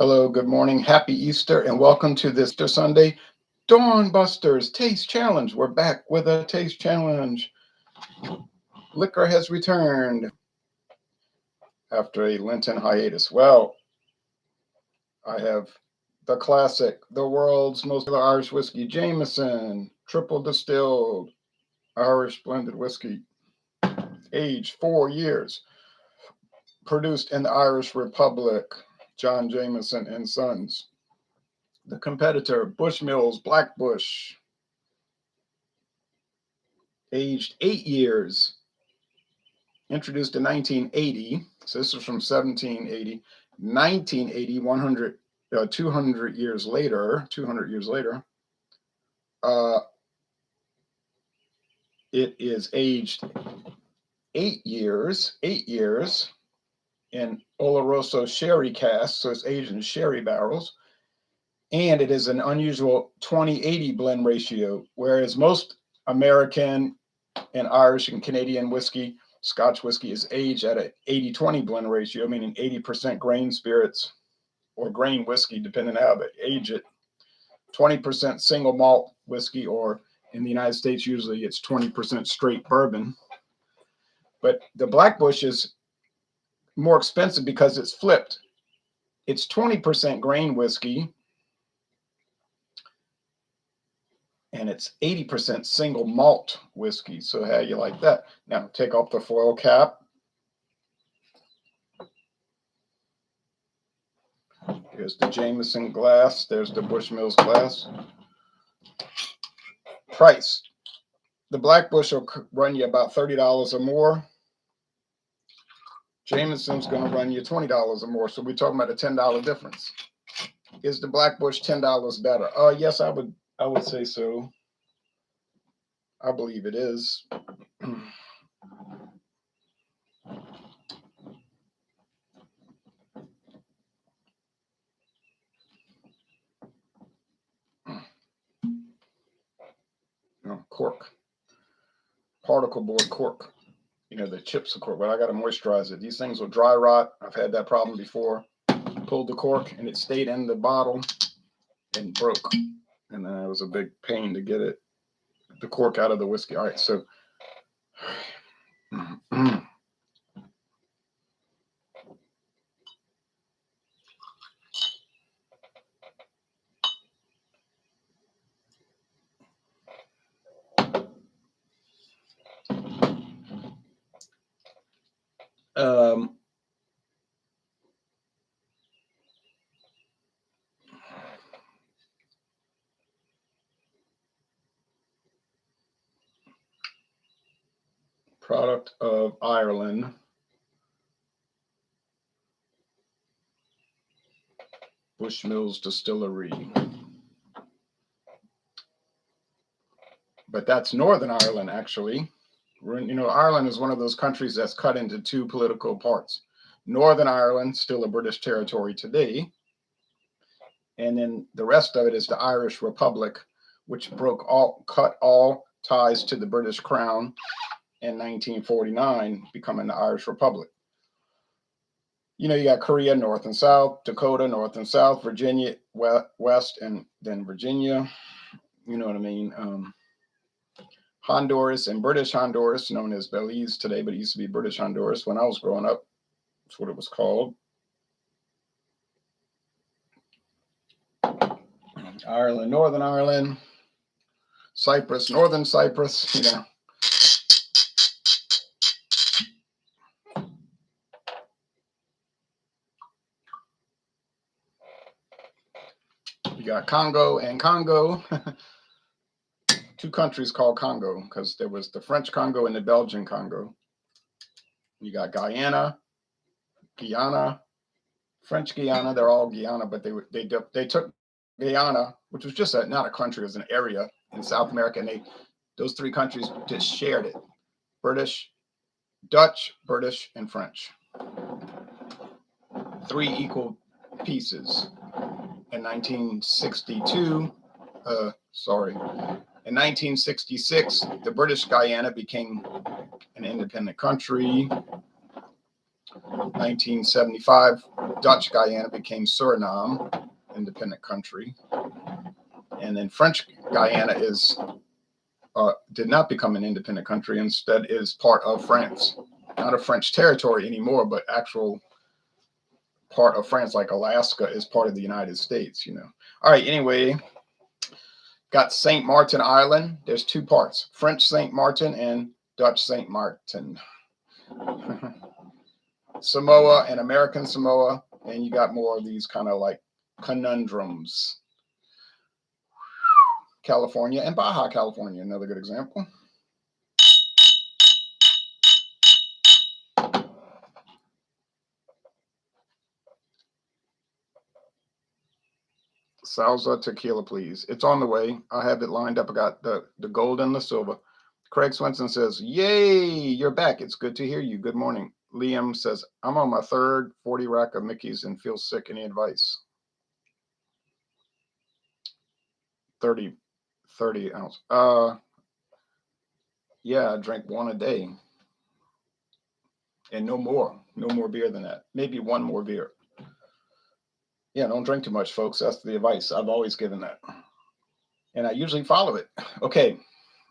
Hello, good morning, happy Easter, and welcome to this Easter Sunday Dawn Busters Taste Challenge. We're back with a taste challenge. Liquor has returned after a Lenten hiatus. Well, I have the classic, the world's most popular Irish whiskey, Jameson, triple distilled Irish blended whiskey, aged 4 years, produced in the Irish Republic, John Jameson and Sons. The competitor, Bushmills Black Bush, aged 8 years, introduced in 1980. So this is from 1780. 1980, 200 years later, uh, it is aged 8 years in Oloroso sherry casks. So it's aged in sherry barrels. And it is an unusual 20-80 blend ratio, whereas most American and Irish and Canadian whiskey, Scotch whiskey, is aged at an 80-20 blend ratio, meaning 80% grain spirits or grain whiskey, depending on how they age it, 20% single malt whiskey, or in the United States, usually it's 20% straight bourbon. But the Black Bush is more expensive because it's flipped. It's 20% grain whiskey, and it's 80% single malt whiskey. So how you like that? Now take off the foil cap. Here's the Jameson glass. There's the Bushmills glass. Price. The Black Bush will run you about $30 or more. Jameson's going to run you $20 or more. So we're talking about a $10 difference. Is the Black Bush $10 better? Yes, I would say so. I believe it is. Cork. Particle board cork. You know, the chips of cork, but I got to moisturize it. These things will dry rot. I've had that problem before. Pulled the cork and it stayed in the bottle and broke. And then it was a big pain to get the cork out of the whiskey. All right, so product of Ireland. Bushmills Distillery. But that's Northern Ireland, actually. Ireland is one of those countries that's cut into two political parts. Northern Ireland, still a British territory today. And then the rest of it is the Irish Republic, which cut all ties to the British Crown in 1949, becoming the Irish Republic. You got Korea, north and south, Dakota, north and south, Virginia, west, and then Virginia. You know what I mean? Honduras and British Honduras, known as Belize today, but it used to be British Honduras when I was growing up. That's what it was called. Ireland, Northern Ireland, Cyprus, Northern Cyprus, You got Congo and Congo. Two countries called Congo because there was the French Congo and the Belgian Congo. You got Guyana, French Guiana. They're all Guyana, but they took Guyana, which was just not a country, it was an area in South America, and those three countries just shared it: Dutch, British, and French. 3 equal pieces. In 1962, in 1966, the British Guyana became an independent country. 1975, Dutch Guyana became Suriname, independent country. And then French Guyana did not become an independent country. Instead, is part of France. Not a French territory anymore, but actual part of France, like Alaska, is part of the United States, you know. All right, anyway, got St. Martin Island. There's two parts, French St. Martin and Dutch St. Martin. Samoa and American Samoa, and you got more of these kind of like conundrums. California and Baja California, another good example. Salsa tequila, please. It's on the way. I have it lined up. I got the gold and the silver. Craig Swenson says, yay, you're back. It's good to hear you. Good morning. Liam says, I'm on my third 40 rack of Mickey's and feel sick. Any advice? 30 ounce. Yeah, I drink one a day. And no more beer than that. Maybe one more beer. Yeah, don't drink too much, folks. That's the advice I've always given that. And I usually follow it. Okay,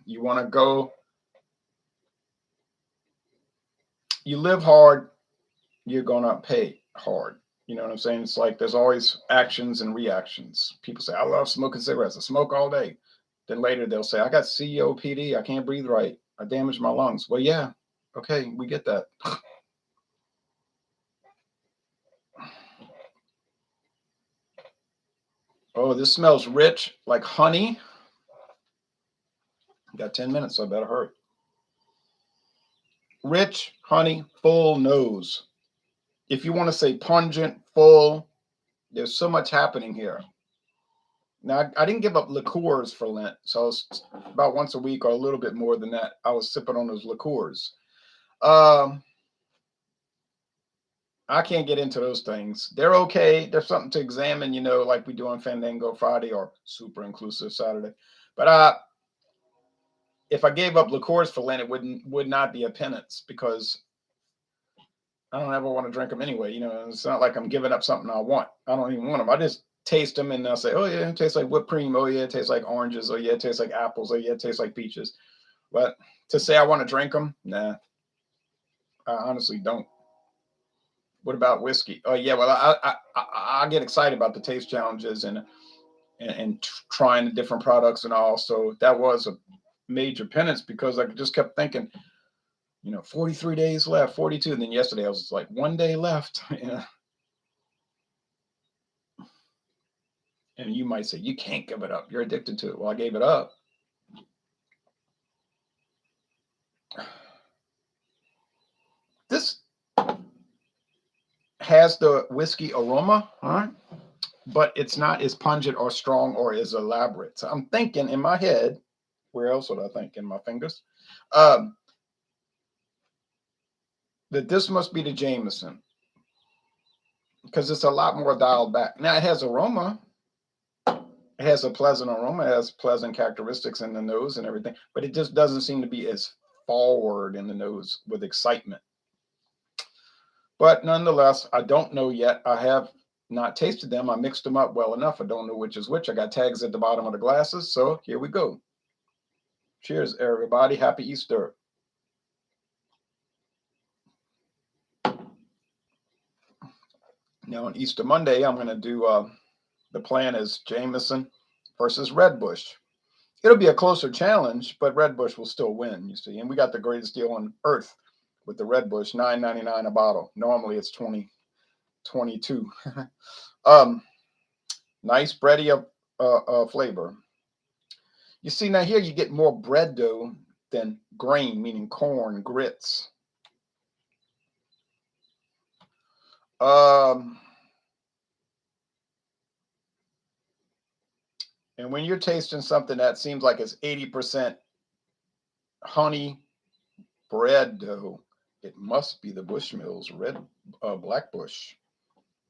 you want to go, you live hard, you're going to pay hard. You know what I'm saying? It's like there's always actions and reactions. People say, I love smoking cigarettes. I smoke all day. Then later they'll say, I got COPD. I can't breathe right. I damaged my lungs. Well, yeah. Okay, we get that. Oh, this smells rich, like honey. Got 10 minutes, so I better hurry. Rich, honey, full nose. If you want to say pungent, full, there's so much happening here. Now, I didn't give up liqueurs for Lent, so I was about once a week or a little bit more than that. I was sipping on those liqueurs. I can't get into those things. They're okay. There's something to examine, you know, like we do on Fandango Friday or Super Inclusive Saturday. But if I gave up liqueurs for Lent, it would not be a penance because I don't ever want to drink them anyway. You know, it's not like I'm giving up something I want. I don't even want them. I just taste them and I'll say, oh yeah, it tastes like whipped cream. Oh yeah, it tastes like oranges. Oh yeah, it tastes like apples. Oh yeah, it tastes like peaches. But to say I want to drink them, nah, I honestly don't. What about whiskey? Oh yeah, well I get excited about the taste challenges and trying the different products and all. So that was a major penance because I just kept thinking, you know, 43 days left, 42. And then yesterday I was like, 1 day left. Yeah. And you might say, you can't give it up. You're addicted to it. Well, I gave it up. This has the whiskey aroma, all right, but it's not as pungent or strong or as elaborate. So I'm thinking in my head, where else would I think? In my fingers? That this must be the Jameson because it's a lot more dialed back. Now it has aroma. It has a pleasant aroma. It has pleasant characteristics in the nose and everything, but it just doesn't seem to be as forward in the nose with excitement. But nonetheless, I don't know yet. I have not tasted them. I mixed them up well enough. I don't know which is which. I got tags at the bottom of the glasses. So here we go. Cheers, everybody. Happy Easter. Now on Easter Monday, I'm going to do, the plan is Jameson versus Red Bush. It'll be a closer challenge, but Red Bush will still win, you see. And we got the greatest deal on earth with the Red Bush, $9.99 a bottle. Normally it's $22. Nice bready flavor. You see, now here you get more bread dough than grain, meaning corn, grits. And when you're tasting something that seems like it's 80% honey bread dough, it must be the Bushmills Black Bush.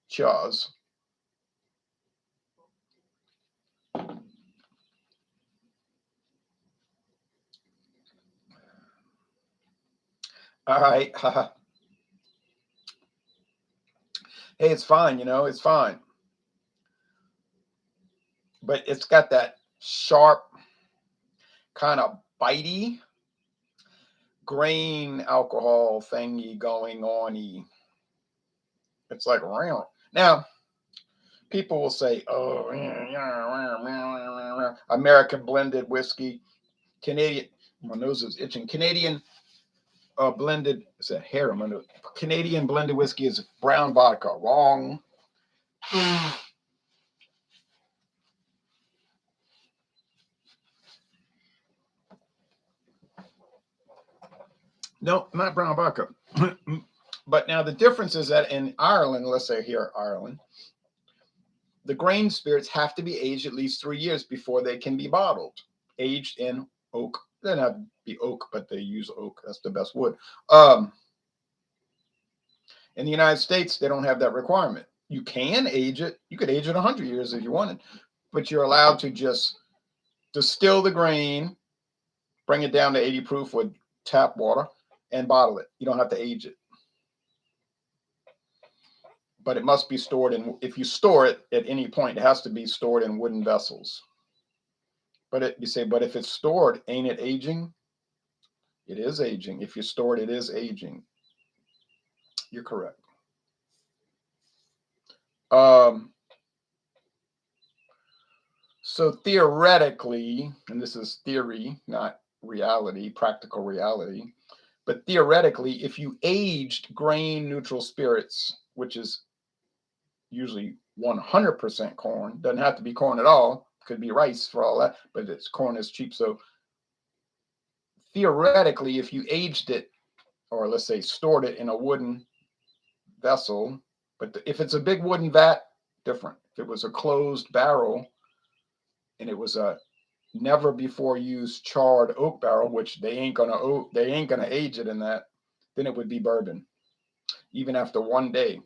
Cheers. All right. hey, it's fine, you know, it's fine. But it's got that sharp, kind of bitey grain alcohol thingy going on. It's like round. Now, people will say, oh, American blended whiskey, Canadian, my nose is itching. Canadian blended, is that hair? My nose. Canadian blended whiskey is brown vodka. Wrong. No, not brown vodka. But now the difference is that in Ireland, let's say here, Ireland, the grain spirits have to be aged at least 3 years before they can be bottled. Aged in oak. They don't have to be oak, but they use oak. That's the best wood. In the United States, they don't have that requirement. You can age it. You could age it 100 years if you wanted, but you're allowed to just distill the grain, bring it down to 80 proof with tap water, and bottle it. You don't have to age it. But it must be stored in, if you store it at any point, it has to be stored in wooden vessels. But you say, but if it's stored, ain't it aging? It is aging. If you store it, it is aging. You're correct. So theoretically, and this is theory, not reality, practical reality, but theoretically, if you aged grain neutral spirits, which is usually 100% corn, doesn't have to be corn at all, could be rice for all that, but it's corn is cheap. So theoretically, if you aged it, or let's say stored it in a wooden vessel, but if it's a big wooden vat, different. If it was a closed barrel and it was a never before used charred oak barrel, which they ain't gonna age it in that, then it would be bourbon, even after 1 day.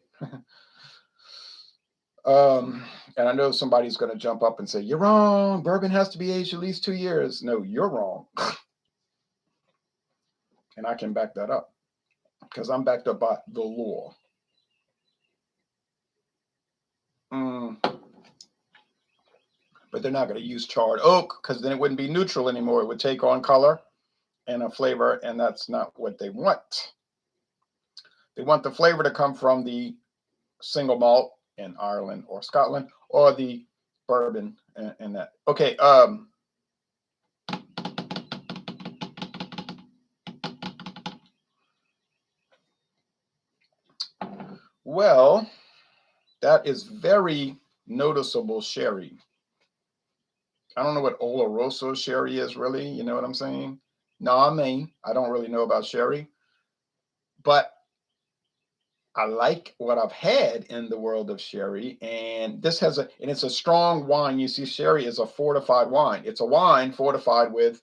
And I know somebody's going to jump up and say, you're wrong. Bourbon has to be aged at least 2 years. No, you're wrong. And I can back that up because I'm backed up by the law. But they're not going to use charred oak because then it wouldn't be neutral anymore. It would take on color and a flavor, and that's not what they want. They want the flavor to come from the single malt in Ireland or Scotland, or the bourbon and that. Okay. Well, that is very noticeable sherry. I don't know what Oloroso sherry is really. You know what I'm saying? No, I mean, I don't really know about sherry, but I like what I've had in the world of sherry. And this has and it's a strong wine. You see, sherry is a fortified wine. It's a wine fortified with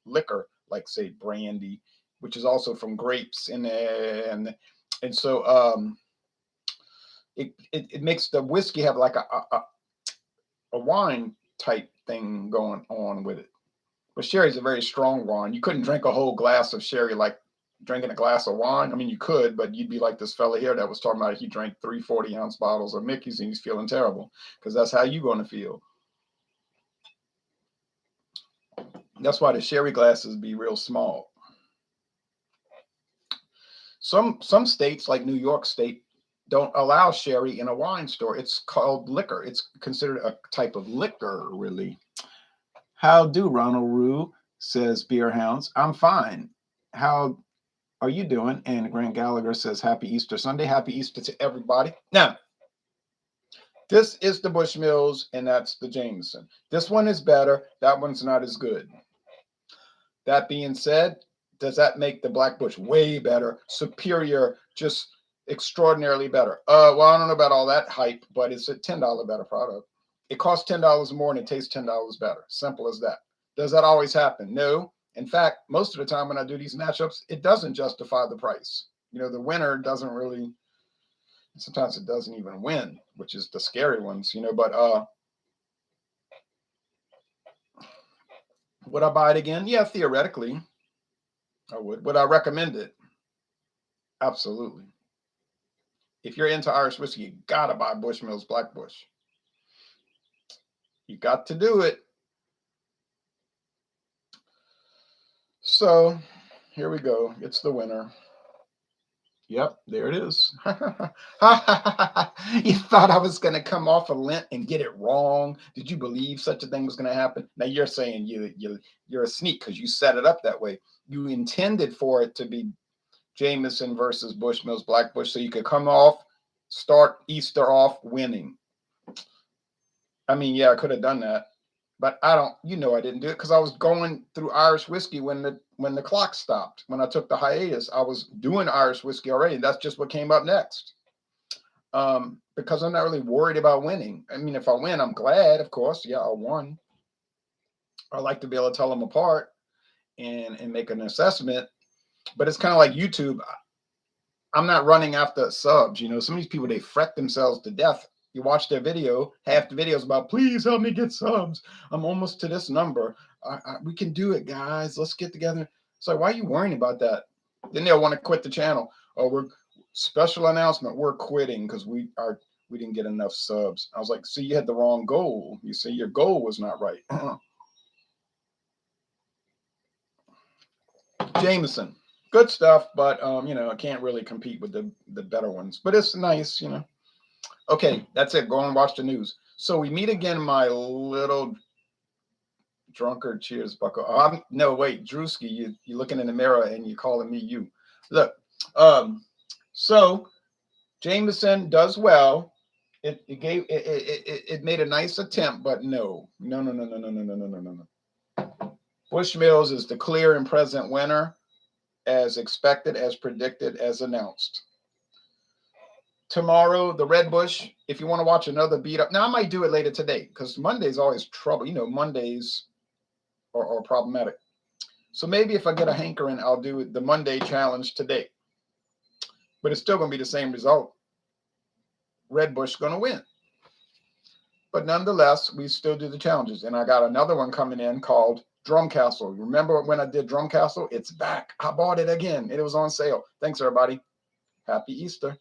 liquor, like say brandy, which is also from grapes and so it makes the whiskey have like a wine type thing going on with it. But sherry is a very strong wine. You couldn't drink a whole glass of sherry like drinking a glass of wine. I mean, you could, but you'd be like this fella here that was talking about he drank 3 40-ounce bottles of Mickey's and he's feeling terrible because that's how you're going to feel. That's why the sherry glasses be real small. Some states like New York State don't allow sherry in a wine store. It's called liquor. It's considered a type of liquor, really. How do, Ronald Rue, says Beer Hounds. I'm fine. How are you doing? And Grant Gallagher says, Happy Easter Sunday. Happy Easter to everybody. Now, this is the Bushmills, and that's the Jameson. This one is better. That one's not as good. That being said, does that make the Black Bush way better, superior, just extraordinarily better? Well, I don't know about all that hype, but it's a $10 better product. It costs $10 more and it tastes $10 better. Simple as that. Does that always happen? No. In fact, most of the time when I do these matchups, it doesn't justify the price. You know, the winner doesn't really, sometimes it doesn't even win, which is the scary ones, you know, but would I buy it again? Yeah, theoretically, I would. Would I recommend it? Absolutely. If you're into Irish whiskey, you gotta buy Bushmills Black Bush. You got to do it. So here we go. It's the winner. Yep, there it is. You thought I was going to come off a Lent and get it wrong? Did you believe such a thing was going to happen? Now you're saying you're a sneak because you set it up that way. You intended for it to be Jameson versus Bushmills Black Bush so you could come off, start Easter off winning. I mean, yeah, I could have done that, but I don't. I didn't do it because I was going through Irish whiskey when the clock stopped. When I took the hiatus, I was doing Irish whiskey already. That's just what came up next. Because I'm not really worried about winning. I mean, if I win, I'm glad, of course. Yeah, I won. I like to be able to tell them apart and make an assessment. But it's kind of like YouTube. I'm not running after subs. Some of these people, they fret themselves to death. You watch their video, half the video is about, please help me get subs. I'm almost to this number. We can do it, guys. Let's get together. It's like, why are you worrying about that? Then they'll want to quit the channel. Oh, we're special announcement. We're quitting because we didn't get enough subs. I was like, see, you had the wrong goal. You see, your goal was not right. Jameson, good stuff, but I can't really compete with the better ones. But it's nice, Okay, that's it. Go and watch the news. So we meet again, my little drunkard. Cheers, Bucko. No, wait, Drewski, you're looking in the mirror and you're calling me you. Look, so Jameson does well. It made a nice attempt, but no. Bushmills is the clear and present winner, as expected, as predicted, as announced. Tomorrow, the Red Bush, if you want to watch another beat up. Now, I might do it later today because Monday's always trouble. Mondays are problematic. So maybe if I get a hankering, I'll do the Monday challenge today. But it's still going to be the same result. Red Bush going to win. But nonetheless, we still do the challenges. And I got another one coming in called Drum Castle. Remember when I did Drum Castle? It's back. I bought it again. It was on sale. Thanks, everybody. Happy Easter.